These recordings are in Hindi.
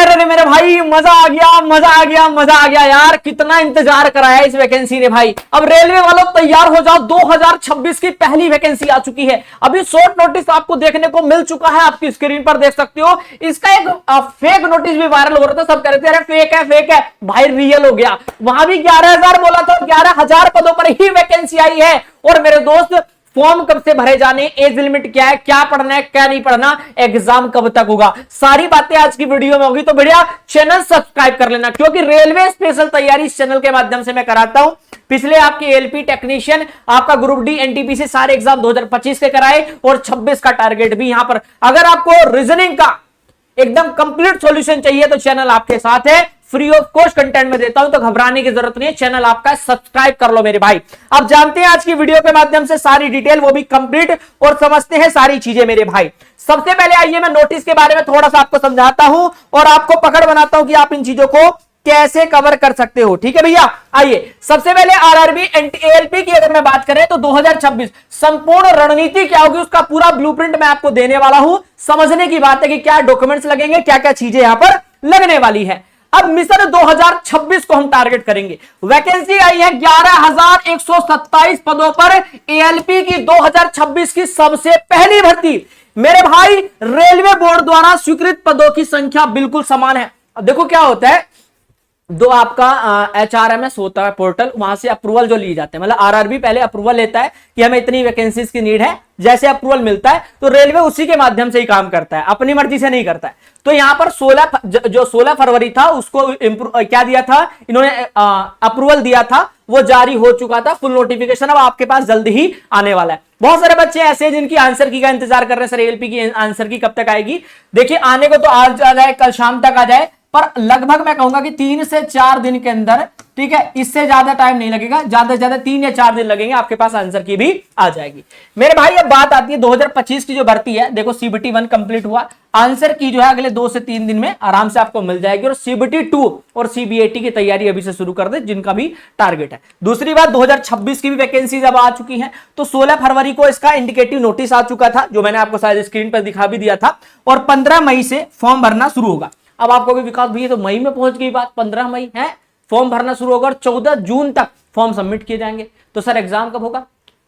अरे मेरे भाई मजा आ गया, मजा आ गया, मजा आ गया यार। कितना इंतजार कराया इस वैकेंसी ने भाई। अब रेलवे वालों तैयार हो जाओ, 2026 की पहली वैकेंसी आ चुकी है। अभी शॉर्ट नोटिस आपको देखने को मिल चुका है, आपकी स्क्रीन पर देख सकते हो। इसका एक फेक नोटिस भी वायरल हो रहा था, सब कह रहे थे अरे फेक है, फेक है। भाई रियल हो गया। वहां भी 11,000 बोला था, 11,000 पदों पर ही वैकेंसी आई है। और मेरे दोस्त फॉर्म कब से भरे जाने, एज लिमिट क्या है, क्या पढ़ना है, क्या नहीं पढ़ना, एग्जाम कब तक होगा, सारी बातें आज की वीडियो में होगी। तो बढ़िया चैनल सब्सक्राइब कर लेना, क्योंकि रेलवे स्पेशल तैयारी इस चैनल के माध्यम से मैं कराता हूं। पिछले आपके एलपी टेक्नीशियन, आपका ग्रुप डी, एनटीपीसी सारे एग्जाम 2025 के कराए और 26 का टारगेट भी यहां पर। अगर आपको रीजनिंग का एकदम कंप्लीट सॉल्यूशन चाहिए तो चैनल आपके साथ है। फ्री ऑफ कॉस्ट कंटेंट में देता हूं, तो घबराने की जरूरत नहीं है। चैनल आपका सब्सक्राइब कर लो मेरे भाई। अब जानते हैं आज की वीडियो के माध्यम से सारी डिटेल, वो भी कंप्लीट, और समझते हैं सारी चीजें मेरे भाई। सबसे पहले आइए मैं नोटिस के बारे में थोड़ा सा आपको समझाता हूं और आपको पकड़ बनाता हूं कि आप इन चीजों को कैसे कवर कर सकते हो। ठीक है भैया, आइए सबसे पहले आरआरबी एएलपी की अगर मैं बात करें तो 2026 संपूर्ण रणनीति क्या होगी, उसका पूरा ब्लूप्रिंट मैं आपको देने वाला हूं। समझने की बात है कि क्या डॉक्यूमेंट्स लगेंगे, क्या क्या चीजें यहां पर लगने वाली है। अब मिशन 2026 को हम टारगेट करेंगे। वैकेंसी आई है 11,127 पदों पर, एएलपी की 2026 की सबसे पहली भर्ती। मेरे भाई रेलवे बोर्ड द्वारा स्वीकृत पदों की संख्या बिल्कुल समान है। अब देखो क्या होता है, दो आपका एचआरएमएस होता है पोर्टल, वहां से अप्रूवल जो लिए जाते हैं, मतलब आरआरबी पहले अप्रूवल लेता है कि हमें इतनी वैकेंसीज की नीड है। जैसे अप्रूवल मिलता है तो रेलवे उसी के माध्यम से ही काम करता है, अपनी मर्जी से नहीं करता है। तो यहां पर 16 फरवरी था, उसको क्या दिया था इन्होंने, अप्रूवल दिया था, वो जारी हो चुका था। फुल नोटिफिकेशन अब आपके पास जल्दी ही आने वाला है। बहुत सारे बच्चे ऐसे हैं जिनकी आंसर की का इंतजार कर रहे हैं, सर एएलपी की आंसर की कब तक आएगी। देखिए आने को तो आज आ जाए, कल शाम तक आ जाए, पर लगभग मैं कहूंगा कि 3 से 4 दिन के अंदर, ठीक है, इससे ज्यादा टाइम नहीं लगेगा, ज्यादा से ज्यादा 3 या 4 दिन लगेंगे, आपके पास आंसर की भी आ जाएगी। मेरे भाई अब बात आती है 2025 की जो भर्ती है। देखो सीबीटी 1 कंप्लीट हुआ, आंसर की जो है अगले 2 से 3 दिन में आराम से आपको मिल जाएगी। और सीबीटी 2 और सीबीएटी की तैयारी अभी से शुरू कर दे, जिनका भी टारगेट है। दूसरी बात 2026 की भी वैकेंसीज अब आ चुकी हैं। तो 16 फरवरी को इसका इंडिकेटिव नोटिस आ चुका था, जो मैंने आपको शायद स्क्रीन पर दिखा भी दिया था, और 15 मई से फॉर्म भरना शुरू होगा। अब आपको भी विकास भैया तो मई में पहुंच गई बात, 15 मई है फॉर्म भरना शुरू होगा और 14 जून तक फॉर्म सबमिट किए जाएंगे। तो सर एग्जाम कब होगा,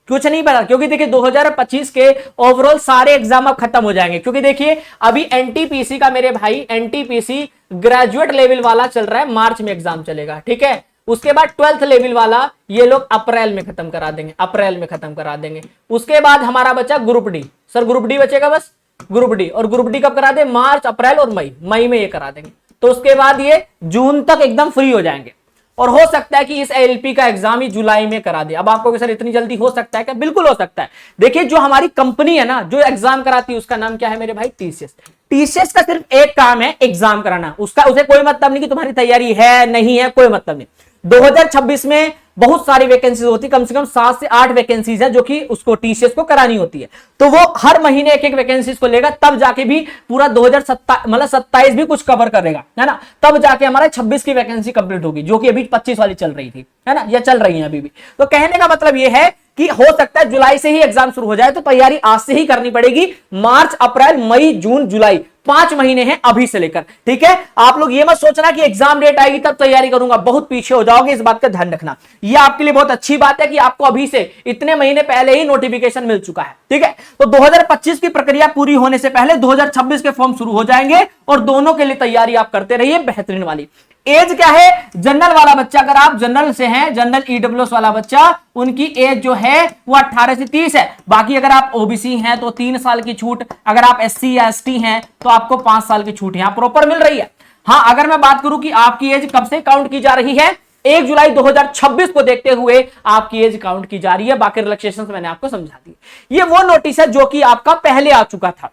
कुछ नहीं पता, क्योंकि देखिए 2025 के ओवरऑल सारे एग्जाम अब खत्म हो जाएंगे। क्योंकि देखिए अभी एनटीपीसी का मेरे भाई, एनटीपीसी ग्रेजुएट लेवल वाला चल रहा है, मार्च में एग्जाम चलेगा, ठीक है। उसके बाद 12th लेवल वाला ये लोग अप्रैल में खत्म करा देंगे, अप्रैल में खत्म करा देंगे। उसके बाद हमारा बचा group D. Sir group D बचेगा बस, ग्रुप डी। और ग्रुप डी कब करा दे, मार्च, अप्रैल और मई में ये करा देंगे। तो उसके बाद ये जून तक एकदम फ्री हो जाएंगे। और हो सकता है कि इस एएलपी का एग्जाम ही जुलाई में करा दे। अब आपको सर इतनी जल्दी हो सकता है क्या, बिल्कुल हो सकता है। देखिए जो हमारी कंपनी है ना, जो एग्जाम कराती है, उसका नाम क्या है मेरे भाई, टीसीएस। टीसीएस का सिर्फ एक काम है, एग्जाम कराना। उसे कोई मतलब नहीं कि तुम्हारी तैयारी है नहीं है, कोई मतलब नहीं। 2026 में बहुत सारी वैकेंसीज होती है, कम से कम 7 से 8 वैकेंसीज है जो कि उसको टीसीएस को करानी होती है। तो वो हर महीने एक वैकेंसीज को लेगा, तब जाके भी पूरा 2027 भी कुछ कवर करेगा, है ना। तब जाके हमारा 26 की वैकेंसी कंप्लीट होगी, जो कि अभी 25 वाली चल रही थी, है ना, या चल रही है अभी भी। तो कहने का मतलब ये है कि हो सकता है जुलाई से ही एग्जाम शुरू हो जाए, तो तैयारी आज से ही करनी पड़ेगी। मार्च, अप्रैल, मई, जून, जुलाई 5 महीने हैं अभी से लेकर, ठीक है। आप लोग ये मत सोचना कि एग्जाम डेट आएगी तब तैयारी करूंगा, बहुत पीछे हो जाओगे, इस बात का ध्यान रखना। ये आपके लिए बहुत अच्छी बात है कि आपको अभी से इतने महीने पहले ही नोटिफिकेशन मिल चुका है, ठीक है। तो 2025 की प्रक्रिया पूरी होने से पहले 2026 के फॉर्म शुरू हो जाएंगे, और दोनों के लिए तैयारी आप करते रहिए बेहतरीन वाली। एज क्या है, जनरल वाला बच्चा, अगर आप जनरल से हैं, जनरल ईडब्ल्यूएस वाला बच्चा, उनकी एज जो है वो 18 से 30 है। बाकी अगर आप ओबीसी हैं तो 3 साल की छूट, अगर आप एससी या एसटी हैं तो आपको 5 साल की छूट यहां प्रॉपर मिल रही है। हाँ, अगर मैं बात करूं कि आपकी एज कब से काउंट की जा रही है, 1 जुलाई 2026 को देखते हुए आपकी एज काउंट की जा रही है। बाकी रिलैक्सेशन मैंने आपको समझा दी। ये वो नोटिस है जो कि आपका पहले आ चुका था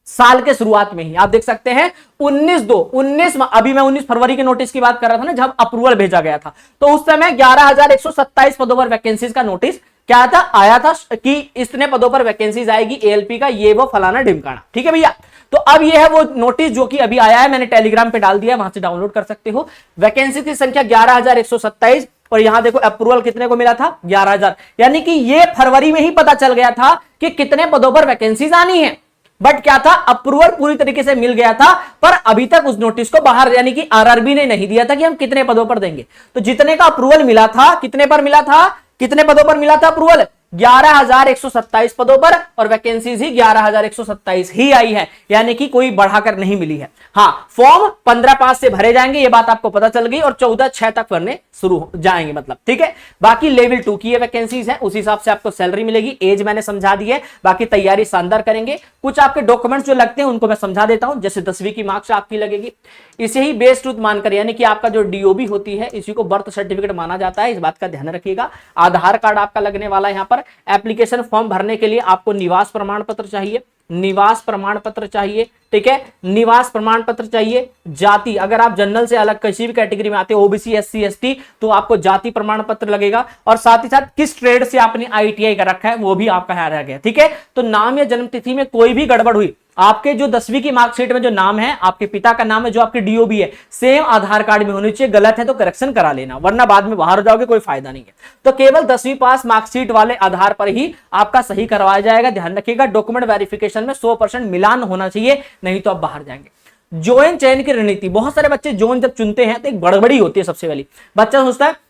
साल के शुरुआत में ही, आप देख सकते हैं 19 अभी मैं 19 फरवरी के नोटिस की बात कर रहा था ना, जब अप्रूवल भेजा गया था। तो उस समय 11,127 पदों पर वैकेंसीज का नोटिस क्या था, आया था कि इतने पदों पर वैकेंसीज आएगी एएलपी का, ये वो फलाना ढिमकाना, ठीक है भैया। तो अब ये है वो नोटिस जो कि अभी आया है, मैंने टेलीग्राम पे डाल दिया है, वहां से डाउनलोड कर सकते हो। वैकेंसी की संख्या 11,127, और यहां देखो अप्रूवल कितने को मिला था, 11,000। यानी कि ये फरवरी में ही पता चल गया था कि कितने पदों पर वैकेंसीज आनी है। बट क्या था, अप्रूवल पूरी तरीके से मिल गया था, पर अभी तक उस नोटिस को बाहर यानी कि आरआरबी ने नहीं दिया था कि हम कितने पदों पर देंगे। तो जितने का अप्रूवल मिला था, कितने पर मिला था, कितने पदों पर मिला था अप्रूवल, 11,127 पदों पर, और वैकेंसीज ही 11,127 ही आई है, यानी कि कोई बढ़ाकर नहीं मिली है। हाँ, फॉर्म 15/5 से भरे जाएंगे, ये बात आपको पता चल गई, और 14/6 तक भरने शुरू हो जाएंगे, मतलब ठीक है। बाकी लेवल 2 की ये वैकेंसीज है, उस हिसाब से आपको सैलरी मिलेगी, एज मैंने समझा दी है, बाकी तैयारी शानदार करेंगे। कुछ आपके डॉक्यूमेंट्स जो लगते हैं उनको मैं समझा देता हूं, जैसे 10वीं की मार्क्स आपकी लगेगी, इसे ही बेस ट्रूथ मानकर, यानी कि आपका जो डीओबी होती है इसी को बर्थ सर्टिफिकेट माना जाता है, इस बात का ध्यान रखिएगा। आधार कार्ड आपका लगने वाला है यहाँ पर। एप्लीकेशन फॉर्म भरने के लिए आपको निवास प्रमाण पत्र चाहिए, निवास प्रमाण पत्र चाहिए, ठीक है, निवास प्रमाण पत्र चाहिए। जाति, अगर आप जनरल से अलग किसी भी कैटेगरी में आते हो, ओबीसी, एससी, एसटी, तो आपको जाति प्रमाण पत्र लगेगा, और साथ ही साथ किस ट्रेड से आपने आईटीआई कर रखा है वो भी आपका यहाँ रह गया, ठीक है। तो नाम या जन्मतिथि में कोई भी गड़बड़ हुई, आपके जो 10वीं की मार्कशीट में जो नाम है, आपके पिता का नाम है, जो आपके डीओबी है, सेम आधार कार्ड में होनी चाहिए। गलत है तो करेक्शन करा लेना, वरना बाद में बाहर हो जाओगे, कोई फायदा नहीं है। तो केवल 10वीं पास मार्कशीट वाले आधार पर ही आपका सही करवाया जाएगा, ध्यान रखिएगा। डॉक्यूमेंट वेरिफिकेशन में 100% मिलान होना चाहिए, नहीं तो आप बाहर जाएंगे। जोन चयन की रणनीति, बहुत सारे बच्चे जोन जब चुनते हैं तो एक गड़बड़ी होती है। सबसे पहली बच्चा सोचता है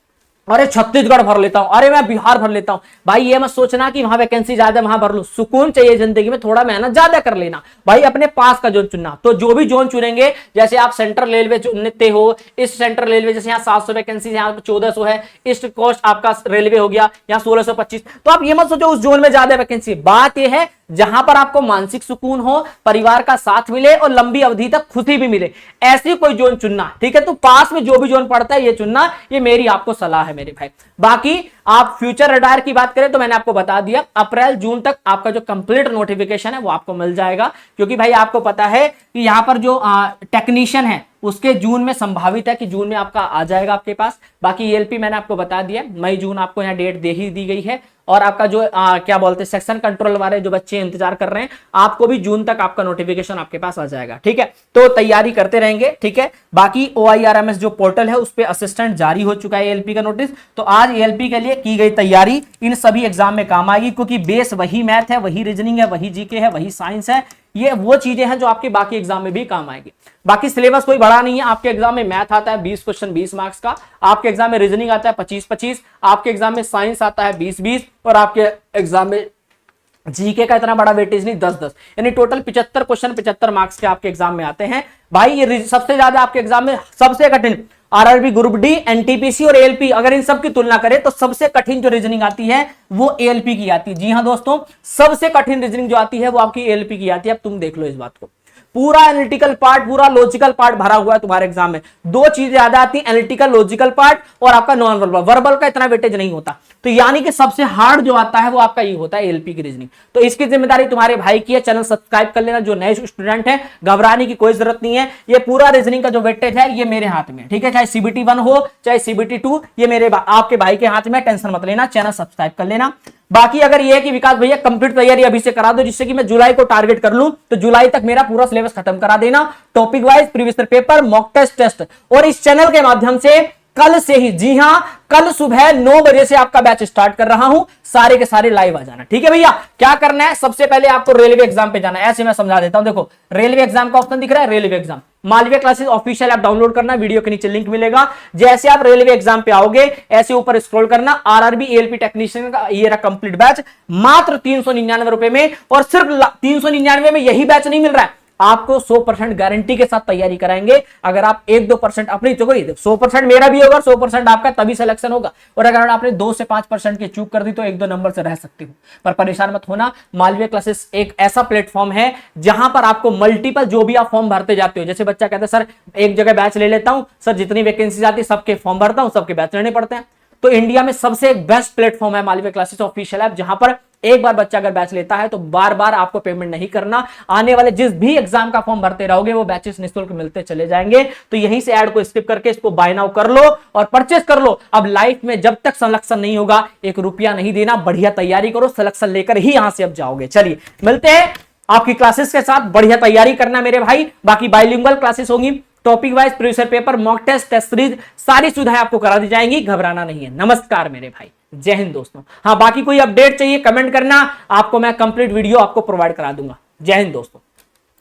अरे छत्तीसगढ़ भर लेता हूं, अरे मैं बिहार भर लेता हूं। भाई ये मत सोचना कि वहां वैकेंसी ज्यादा वहां भर लूं, सुकून चाहिए जिंदगी में, थोड़ा मेहनत ज्यादा कर लेना। भाई अपने पास का जोन चुनना, तो जो भी जोन चुनेंगे, जैसे आप सेंट्रल रेलवे चुनते हो, ईस्ट सेंट्रल रेलवे, जैसे यहाँ 700 वैकेंसी, यहाँ 1400 है। ईस्ट कोस्ट आपका रेलवे हो गया, यहाँ 1625। तो आप ये मत सोचो उस जोन में ज्यादा वैकेंसी। बात यह है जहां पर आपको मानसिक सुकून हो, परिवार का साथ मिले और लंबी अवधि तक खुशी भी मिले, ऐसी कोई जोन चुनना, ठीक है। तो पास में जो भी जोन पड़ता है ये चुनना, ये मेरी आपको सलाह है मेरे भाई। बाकी आप फ्यूचर रडार की बात करें तो मैंने आपको बता दिया, अप्रैल जून तक आपका जो कंप्लीट नोटिफिकेशन है वो आपको मिल जाएगा, क्योंकि भाई आपको पता है कि यहां पर जो टेक्नीशियन है उसके जून में संभावित है कि जून में आपका आ जाएगा आपके पास। बाकी एलपी मैंने आपको बता दिया, मई जून आपको यहाँ डेट दे ही दी गई है। और आपका जो क्या बोलते हैं सेक्शन कंट्रोल वाले जो बच्चे इंतजार कर रहे हैं, आपको भी जून तक आपका नोटिफिकेशन आपके पास आ जाएगा, ठीक है। तो तैयारी करते रहेंगे, ठीक है। बाकी OIRMS जो पोर्टल है उस पर असिस्टेंट जारी हो चुका है एलपी का नोटिस। तो आज एलपी के लिए की गई तैयारी इन सभी एग्जाम में काम आएगी, क्योंकि बेस वही मैथ है, वही रीजनिंग है, वही जीके है, वही साइंस है। ये वो चीजें हैं जो आपके बाकी एग्जाम में भी काम आएगी। बाकी सिलेबस कोई बड़ा नहीं है। आपके एग्जाम में मैथ आता है 20 क्वेश्चन 20 मार्क्स का, आपके एग्जाम में रीजनिंग आता है 25-25, आपके एग्जाम में साइंस आता है 20-20, और आपके एग्जाम में जीके का इतना बड़ा वेटेज नहीं 10-10, यानी टोटल 75 क्वेश्चन 75 मार्क्स के आपके एग्जाम में आते हैं। भाई ये सबसे ज्यादा आपके एग्जाम में सबसे कठिन आरआरबी ग्रुप डी, एनटीपीसी और एएलपी, अगर इन सब की तुलना करें तो सबसे कठिन जो रीजनिंग आती है वो एएलपी की आती है। जी हां दोस्तों, सबसे कठिन रीजनिंग जो आती है वो आपकी एएलपी की आती है। अब तुम देख लो इस बात को, पूरा एनालिटिकल पार्ट, पूरा लॉजिकल पार्ट भरा हुआ है तुम्हारे एग्जाम में। दो चीजें ज्यादा आती हैं, एनालिटिकल लॉजिकल पार्ट और आपका नॉन वर्बल। वर्बल का इतना वेटेज नहीं होता, तो यानी कि सबसे हार्ड जो आता है वो आपका ये होता है एएलपी की रीजनिंग। तो इसकी जिम्मेदारी तुम्हारे भाई की है। चैनल सब्सक्राइब कर लेना। जो नए स्टूडेंट हैं घबराने की कोई जरूरत नहीं है, ये पूरा रीजनिंग का जो वेटेज है ये मेरे हाथ में, ठीक है। चाहे CBT 1 हो चाहे CBT 2, ये मेरे आपके भाई के हाथ में, टेंशन मत लेना। चैनल सब्सक्राइब कर लेना। बाकी अगर ये है कि विकास भैया कंप्लीट तैयारी अभी से करा दो, जिससे कि मैं जुलाई को टारगेट कर लूं, तो जुलाई तक मेरा पूरा सिलेबस खत्म करा देना, topic wise, previous paper, mock test. और इस चैनल के माध्यम से कल से ही, जी हां, कल सुबह 9 बजे से आपका बैच स्टार्ट कर रहा हूं। सारे के सारे लाइव आ जाना, ठीक है भैया। क्या करना है, सबसे पहले आपको रेलवे एग्जाम पे जाना है। ऐसे मैं समझा देता हूं, देखो रेलवे एग्जाम का ऑप्शन दिख रहा है, railway exam Malviya classes official app download करना, वीडियो के नीचे लिंक मिलेगा। जैसे आप रेलवे एग्जाम पे आओगे ऐसे ऊपर स्क्रॉल करना, आरआरबी एएलपी टेक्नीशियन का ये रहा कंप्लीट बैच, मात्र 399 रुपए में। और सिर्फ 399 में यही बैच नहीं मिल रहा है, आपको 100% गारंटी के साथ तैयारी कराएंगे। अगर आप 1-2% अपनी चुकी, 100% मेरा भी होगा, 100% आपका, तभी सिलेक्शन होगा। और अगर आपने 2 से 5% की चूक कर दी तो 1-2 नंबर से रह सकते हो, पर परेशान मत होना। मालवीय क्लासेस एक ऐसा प्लेटफॉर्म है जहां पर आपको मल्टीपल, जो भी आप फॉर्म भरते जाते हो, जैसे बच्चा कहता है सर एक जगह बैच ले लेता हूं, सर जितनी वैकेंसी आती है सबके फॉर्म भरता हूं, सबके बैच लेने पड़ते हैं। तो इंडिया में सबसे बेस्ट प्लेटफॉर्म है मालवीय क्लासेस ऑफिशियल ऐप, जहां पर एक बार बच्चा अगर बैच लेता है तो बार बार आपको पेमेंट नहीं करना। आने वाले जिस भी एग्जाम का फॉर्म भरते रहोगे वो बैचेस निःशुल्क मिलते चले जाएंगे। तो यहीं से ऐड को स्किप करके इसको बाय नाउ कर लो और परचेस कर लो। अब लाइफ में जब तक सिलेक्शन नहीं होगा 1 रुपया नहीं देना, बढ़िया तैयारी करो, सिलेक्शन लेकर ही यहां से अब जाओगे। चलिए मिलते हैं आपकी क्लासेस के साथ, बढ़िया तैयारी करना मेरे भाई। बाकी बाइलिंगुअल क्लासेस होंगी, topic wise, previous paper, mock test, test series, सारी सुविधाएं आपको करा दी जाएंगी, घबराना नहीं है। नमस्कार मेरे भाई, जय हिंद दोस्तों। हाँ, बाकी कोई अपडेट चाहिए कमेंट करना, आपको मैं कंप्लीट वीडियो आपको प्रोवाइड करा दूंगा। जय हिंद दोस्तों।